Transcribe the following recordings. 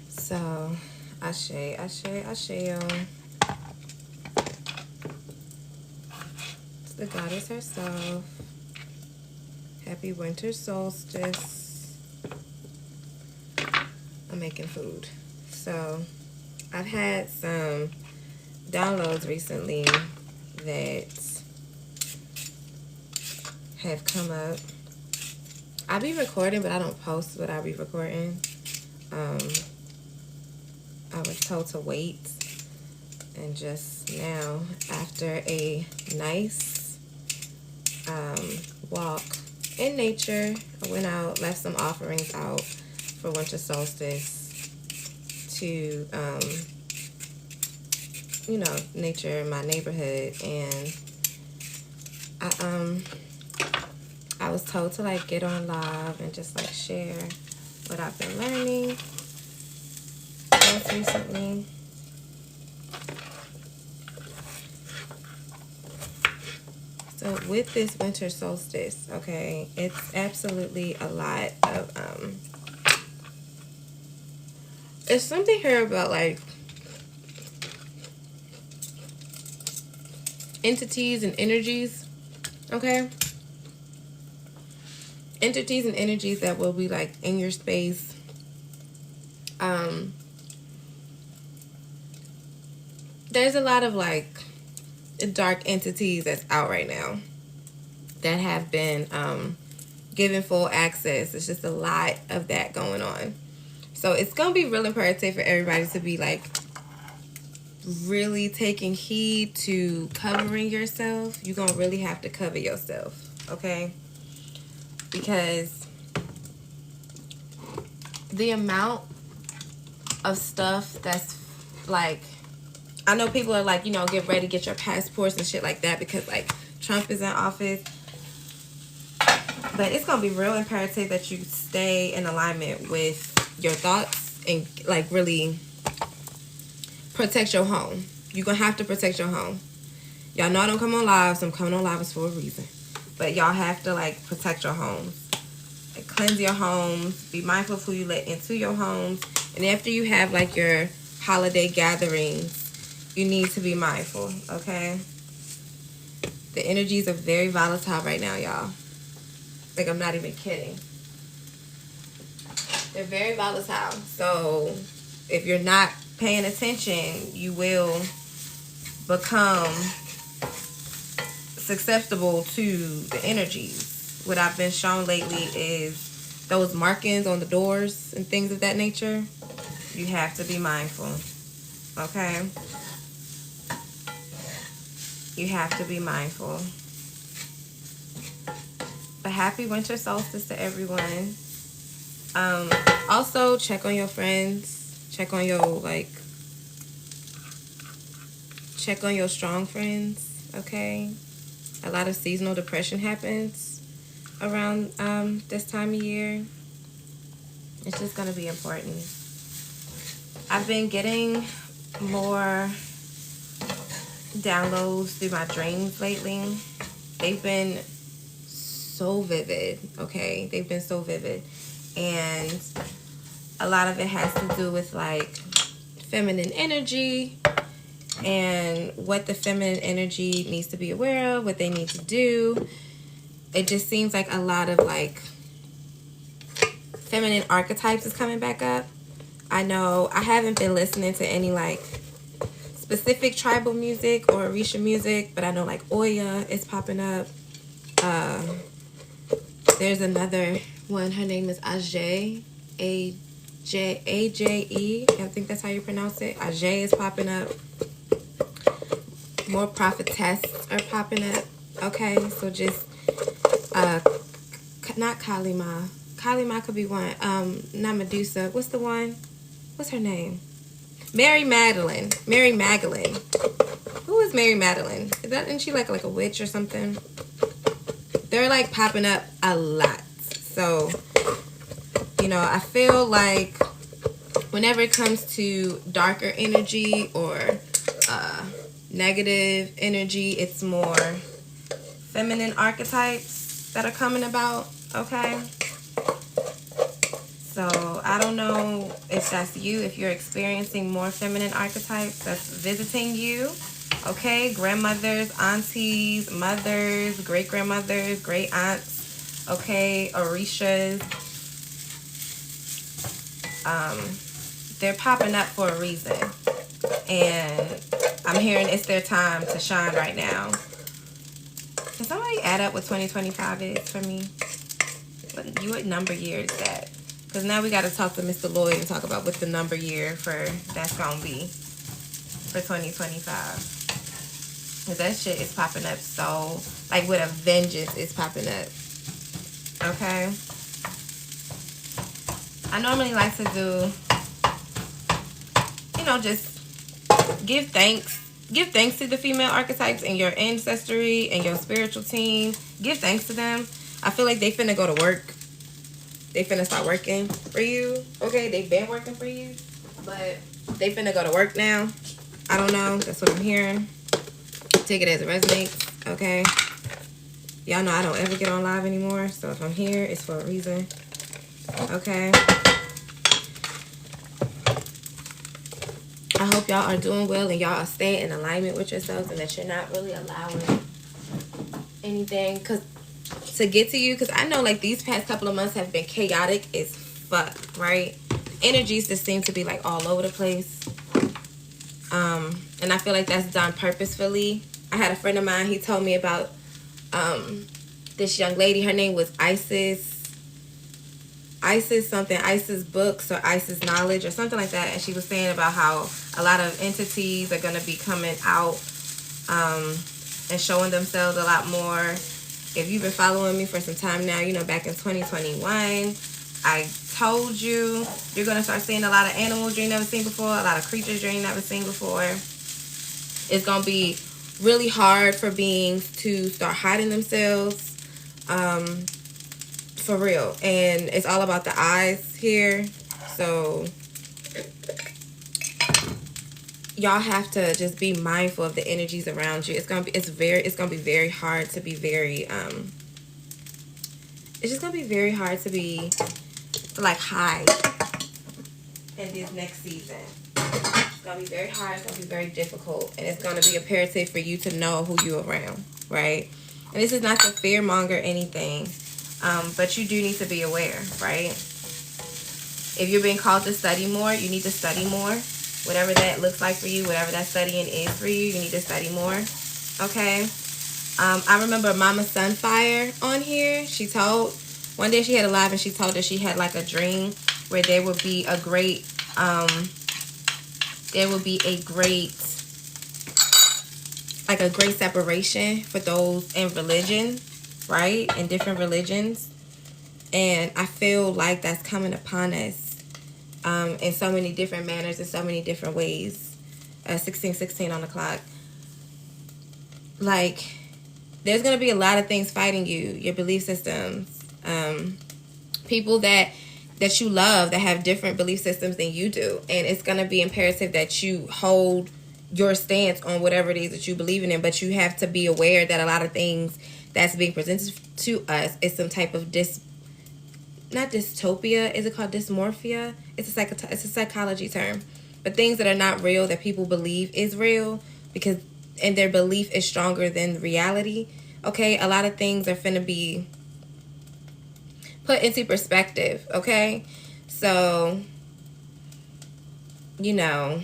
So, Asé Asé Asé O. It's the goddess herself. Happy winter solstice. I'm making food. So, I've had some downloads recently that have come up. I be recording, but I don't post what I be recording. I was told to wait, and just now, after a nice walk in nature, I went out, left some offerings out for winter solstice to, you know, nature in my neighborhood, and I was told to like get on live and just like share what I've been learning most recently. So with this winter solstice, okay, it's absolutely a lot of there's something here about like entities and energies, okay? Entities and energies that will be like in your space. There's a lot of like dark entities that's out right now that have been given full access. It's just a lot of that going on. So it's going to be real imperative for everybody to be like really taking heed to covering yourself. You're going to really have to cover yourself, okay? Because the amount of stuff that's like, I know people are like, you know, get ready, get your passports and shit like that because like Trump is in office. But it's going to be real imperative that you stay in alignment with your thoughts and like really protect your home. You're going to have to protect your home. Y'all know I don't come on live, so I'm coming on live for a reason. But y'all have to like protect your homes. Like, cleanse your homes. Be mindful of who you let into your homes. And after you have like your holiday gatherings, you need to be mindful, okay? The energies are very volatile right now, y'all. Like, I'm not even kidding. They're very volatile. So, if you're not paying attention, you will become susceptible to the energies. What I've been shown lately is those markings on the doors and things of that nature. You have to be mindful, okay? You have to be mindful. But happy winter solstice to everyone. Also, check on your friends. Check on your, like, check on your strong friends, okay? A lot of seasonal depression happens around this time of year. It's just going to be important. I've been getting more downloads through my dreams lately. They've been so vivid, okay? They've been so vivid. And a lot of it has to do with like feminine energy and what the feminine energy needs to be aware of, what they need to do. It just seems like a lot of like feminine archetypes is coming back up. I know I haven't been listening to any like specific tribal music or Orisha music, but I know like Oya is popping up. There's another one. Her name is Aje, A-J-E. I think that's how you pronounce it. Aje is popping up. More prophetess are popping up. Okay, so just not Kalima. Kalima could be one. Not Medusa. What's the one? What's her name? Mary Magdalene. Mary Magdalene. Who is Mary Magdalene? Isn't she like a witch or something? They're like popping up a lot. So, you know, I feel like whenever it comes to darker energy or negative energy. It's more feminine archetypes that are coming about, okay? So I don't know if that's you, if you're experiencing more feminine archetypes that's visiting you, okay? Grandmothers, aunties, mothers, great-grandmothers, great-aunts, okay? Orishas. They're popping up for a reason. And I'm hearing it's their time to shine right now. Can somebody add up what 2025 is for me? What number year is that? Because now we got to talk to Mr. Lloyd and talk about what the number year for that's going to be for 2025. Because that shit is popping up so, like with a vengeance, it's popping up. Okay? I normally like to do, you know, just give thanks. Give thanks to the female archetypes and your ancestry and your spiritual team. Give thanks to them. I feel like they finna go to work. They finna start working for you. Okay, they've been working for you, but they finna go to work now. I don't know. That's what I'm hearing. Take it as it resonates. Okay. Y'all know I don't ever get on live anymore, so if I'm here, it's for a reason. Okay. I hope y'all are doing well and y'all are staying in alignment with yourselves and that you're not really allowing anything to get to you. Because I know like these past couple of months have been chaotic as fuck, right? Energies just seem to be like all over the place. And I feel like that's done purposefully. I had a friend of mine, he told me about this young lady. Her name was Isis something, Isis Books or Isis Knowledge or something like that. And she was saying about how a lot of entities are going to be coming out and showing themselves a lot more. If you've been following me for some time now, you know, back in 2021, I told you, you're going to start seeing a lot of animals you ain't never seen before, a lot of creatures you ain't never seen before. It's going to be really hard for beings to start hiding themselves. For real. And it's all about the eyes here. So y'all have to just be mindful of the energies around you. It's gonna be very hard to be very it's just gonna be very hard to like hide in this next season. It's gonna be very hard, it's gonna be very difficult, and it's gonna be imperative for you to know who you're around, right? And this is not to fearmonger anything. But you do need to be aware, right? If you're being called to study more, you need to study more. Whatever that looks like for you, whatever that studying is for you, you need to study more, okay? I remember Mama Sunfire on here. One day she had a live and she told us she had like a dream where there would be a great separation for those in religion, right? In different religions. And I feel like that's coming upon us in so many different manners, in so many different ways. 16:16 on the clock. Like, there's going to be a lot of things fighting you, your belief systems. People that you love that have different belief systems than you do. And it's going to be imperative that you hold your stance on whatever it is that you believe in. But you have to be aware that a lot of things that's being presented to us is some type of not dystopia. Is it called dysmorphia? It's a psychology term. But things that are not real that people believe is real and their belief is stronger than reality. Okay, a lot of things are finna be put into perspective. Okay, so you know,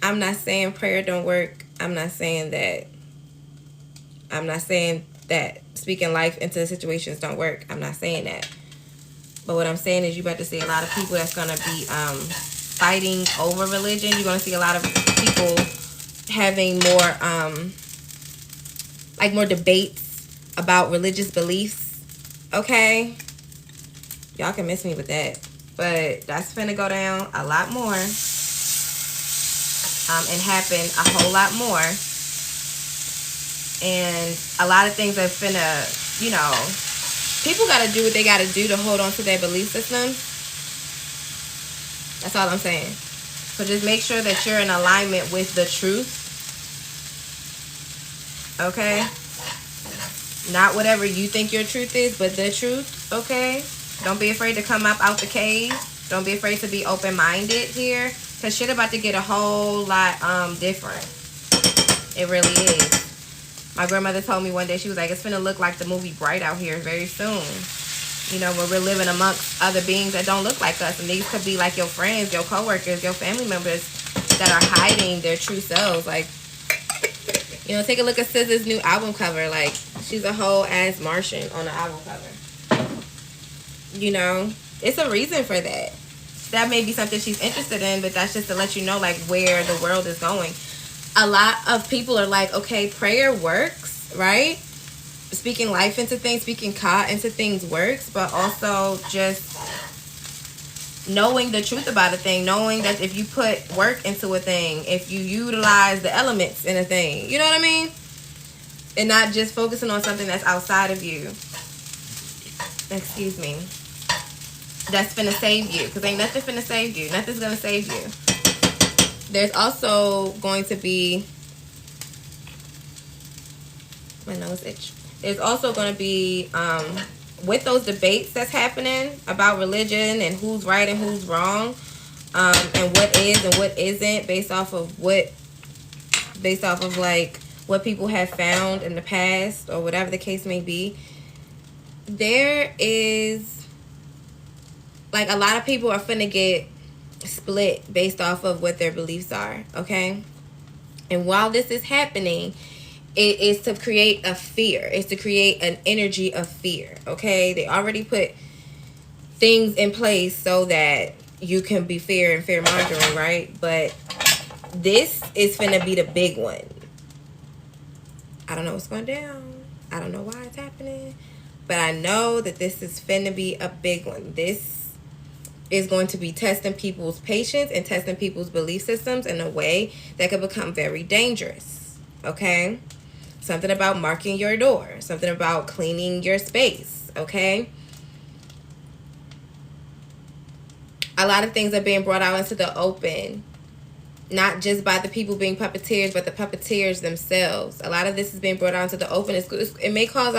I'm not saying prayer don't work. I'm not saying that speaking life into situations don't work. I'm not saying that. But what I'm saying is you about to see a lot of people that's going to be fighting over religion. You're going to see a lot of people having more debates about religious beliefs. Okay? Y'all can miss me with that. But that's finna go down a lot more. And happen a whole lot more. And a lot of things are finna, you know, people gotta do what they gotta do to hold on to their belief system. That's all I'm saying. So just make sure that you're in alignment with the truth. Okay? Not whatever you think your truth is, but the truth. Okay? Don't be afraid to come up out the cave. Don't be afraid to be open-minded here. Because shit about to get a whole lot different. It really is. My grandmother told me one day, she was like, it's finna look like the movie Bright out here very soon. You know, where we're living amongst other beings that don't look like us. And these could be like your friends, your coworkers, your family members that are hiding their true selves. Like, you know, take a look at SZA's new album cover. Like, she's a whole ass Martian on the album cover. You know, it's a reason for that. That may be something she's interested in, but that's just to let you know, like, where the world is going. A lot of people are like, okay, prayer works, right? Speaking life into things, speaking Ka into things works, but also just knowing the truth about a thing, knowing that if you put work into a thing, if you utilize the elements in a thing, you know what I mean? And not just focusing on something that's outside of you. Excuse me. That's finna save you, because ain't nothing finna save you. Nothing's gonna save you. There's also going to be, my nose itch. There's also going to be, with those debates that's happening about religion and who's right and who's wrong, and what is and what isn't, based off of like what people have found in the past or whatever the case may be. There is, like, a lot of people are finna get split based off of what their beliefs are, okay? And while this is happening, it is to create a fear. It's to create an energy of fear, okay? They already put things in place so that you can be fear and fear-mongering, right? But this is finna be the big one. I don't know what's going down. I don't know why it's happening. But I know that this is finna be a big one. This is going to be testing people's patience and testing people's belief systems in a way that could become very dangerous, okay? Something about marking your door. Something about cleaning your space, okay? A lot of things are being brought out into the open, not just by the people being puppeteers, but the puppeteers themselves. A lot of this is being brought out into the open. It may cause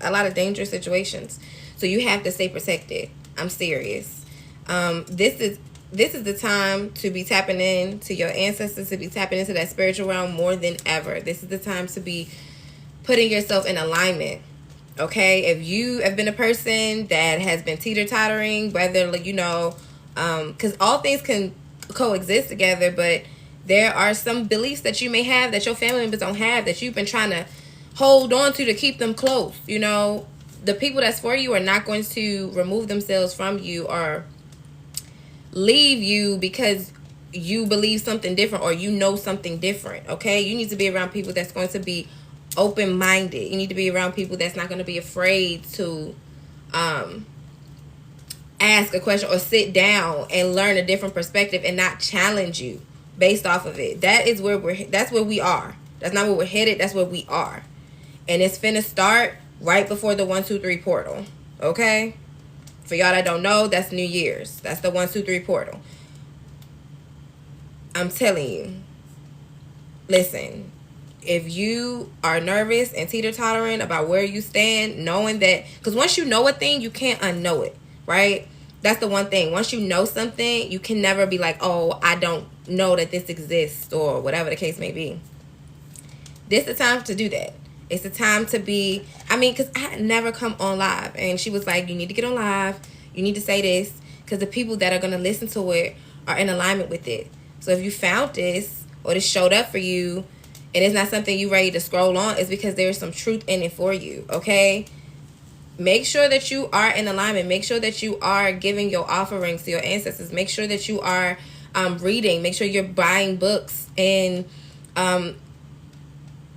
a lot of dangerous situations. So you have to stay protected. I'm serious. This is the time to be tapping in to your ancestors, to be tapping into that spiritual realm more than ever. This is the time to be putting yourself in alignment. Okay, if you have been a person that has been teeter-tottering, whether, you know, because all things can coexist together, but there are some beliefs that you may have that your family members don't have, that you've been trying to hold on to keep them close. You know, the people that's for you are not going to remove themselves from you or leave you because you believe something different or you know something different, okay? You need to be around people that's going to be open-minded. You need to be around people that's not going to be afraid to ask a question or sit down and learn a different perspective and not challenge you based off of it. That's where we are. That's not where we're headed. That's where we are. And it's finna start right before the 1, 2, 3 portal. Okay? For y'all that don't know, that's New Year's. That's the 1, 2, 3 portal. I'm telling you. Listen. If you are nervous and teeter-tottering about where you stand, knowing that, because once you know a thing, you can't unknow it, right? That's the one thing. Once you know something, you can never be like, oh, I don't know that this exists, or whatever the case may be. This is the time to do that. It's the time to be, because I had never come on live, and she was like, you need to get on live, you need to say this, because the people that are going to listen to it are in alignment with it. So if you found this, or this showed up for you, and it's not something you ready to scroll on, it's because there's some truth in it for you, okay? Make sure that you are in alignment. Make sure that you are giving your offerings to your ancestors. Make sure that you are reading. Make sure you're buying books and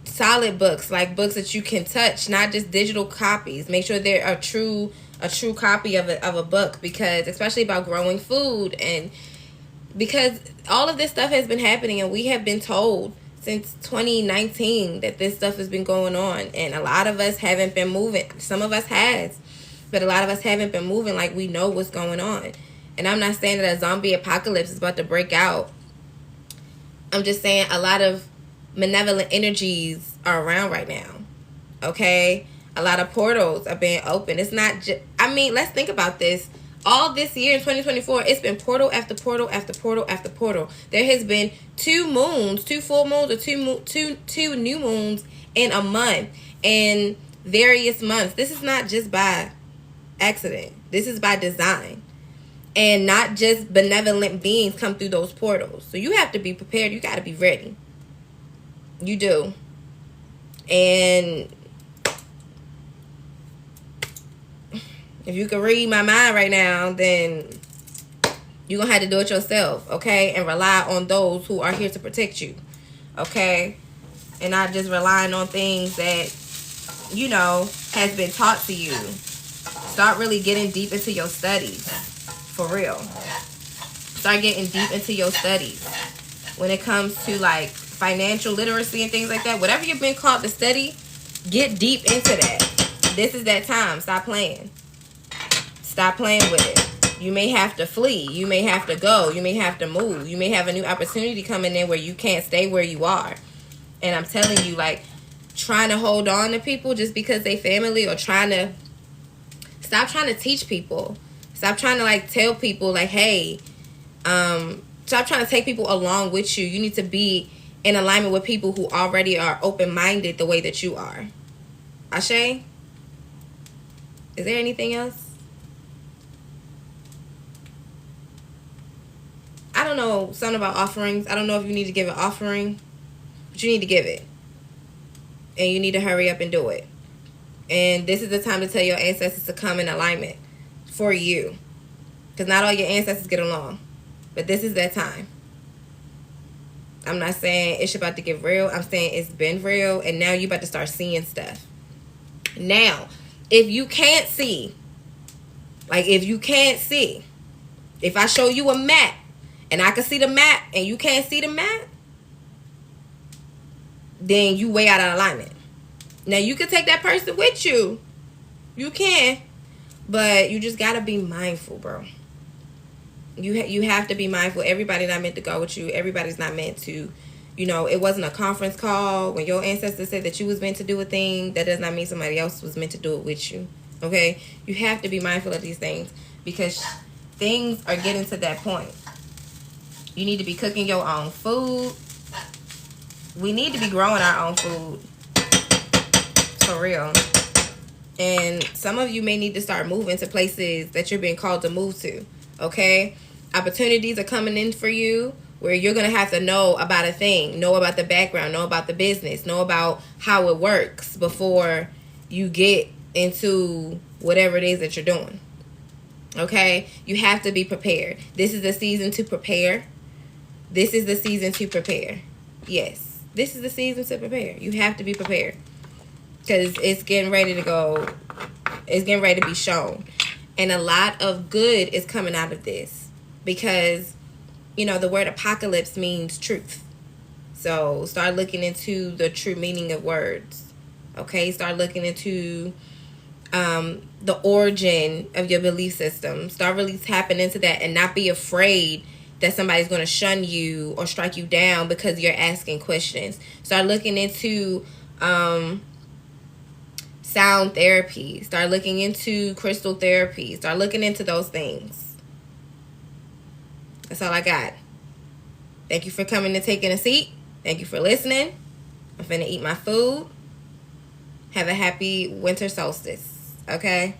solid books, like books that you can touch, not just digital copies. Make sure they're a true copy of a book, because especially about growing food, and because all of this stuff has been happening, and we have been told since 2019 that this stuff has been going on, and a lot of us haven't been moving. Some of us has, but a lot of us haven't been moving like we know what's going on. And I'm not saying that a zombie apocalypse is about to break out. I'm just saying a lot of malevolent energies are around right now. Okay? A lot of portals are being opened. It's not just... I mean, let's think about this. All this year in 2024, it's been portal after portal after portal after portal. There has been 2 moons, 2 full moons, or two new moons in a month. In various months. This is not just by accident. This is by design. And not just benevolent beings come through those portals. So you have to be prepared. You got to be ready. You do. And if you can read my mind right now, then you're going to have to do it yourself, okay? And rely on those who are here to protect you, okay? And not just relying on things that, you know, has been taught to you. Start really getting deep into your studies. For real. Start getting deep into your studies. When it comes to like financial literacy and things like that, whatever you've been called to study, get deep into that. This is that time. Stop playing. Stop playing with it. You may have to flee. You may have to go. You may have to move. You may have a new opportunity coming in where you can't stay where you are. And I'm telling you, like, trying to hold on to people just because they family, or trying to... Stop trying to teach people. Stop trying to, like, tell people, like, hey, stop trying to take people along with you. You need to be in alignment with people who already are open-minded the way that you are. Ashe? Is there anything else? I don't know something about offerings. I don't know if you need to give an offering, but you need to give it. And you need to hurry up and do it. And this is the time to tell your ancestors to come in alignment for you. Because not all your ancestors get along. But this is that time. I'm not saying it's about to get real. I'm saying it's been real. And now you're about to start seeing stuff. Now, if you can't see, like if you can't see, if I show you a map and I can see the map and you can't see the map, then you way out of alignment. Now, you can take that person with you. You can. But you just got to be mindful, bro. You have to be mindful. Everybody's not meant to go with you. Everybody's not meant to, you know, it wasn't a conference call. When your ancestors said that you was meant to do a thing, that does not mean somebody else was meant to do it with you. Okay? You have to be mindful of these things because things are getting to that point. You need to be cooking your own food. We need to be growing our own food. For real. And some of you may need to start moving to places that you're being called to move to. Okay? Opportunities are coming in for you where you're going to have to know about a thing. Know about the background. Know about the business. Know about how it works before you get into whatever it is that you're doing. Okay? You have to be prepared. This is the season to prepare. This is the season to prepare. Yes. This is the season to prepare. You have to be prepared. Because it's getting ready to go. It's getting ready to be shown. And a lot of good is coming out of this. Because, you know, the word apocalypse means truth. So start looking into the true meaning of words. Okay? Start looking into the origin of your belief system. Start really tapping into that and not be afraid that somebody's going to shun you or strike you down because you're asking questions. Start looking into sound therapy. Start looking into crystal therapy. Start looking into those things. That's all I got. Thank you for coming and taking a seat. Thank you for listening. I'm finna eat my food. Have a happy winter solstice. Okay?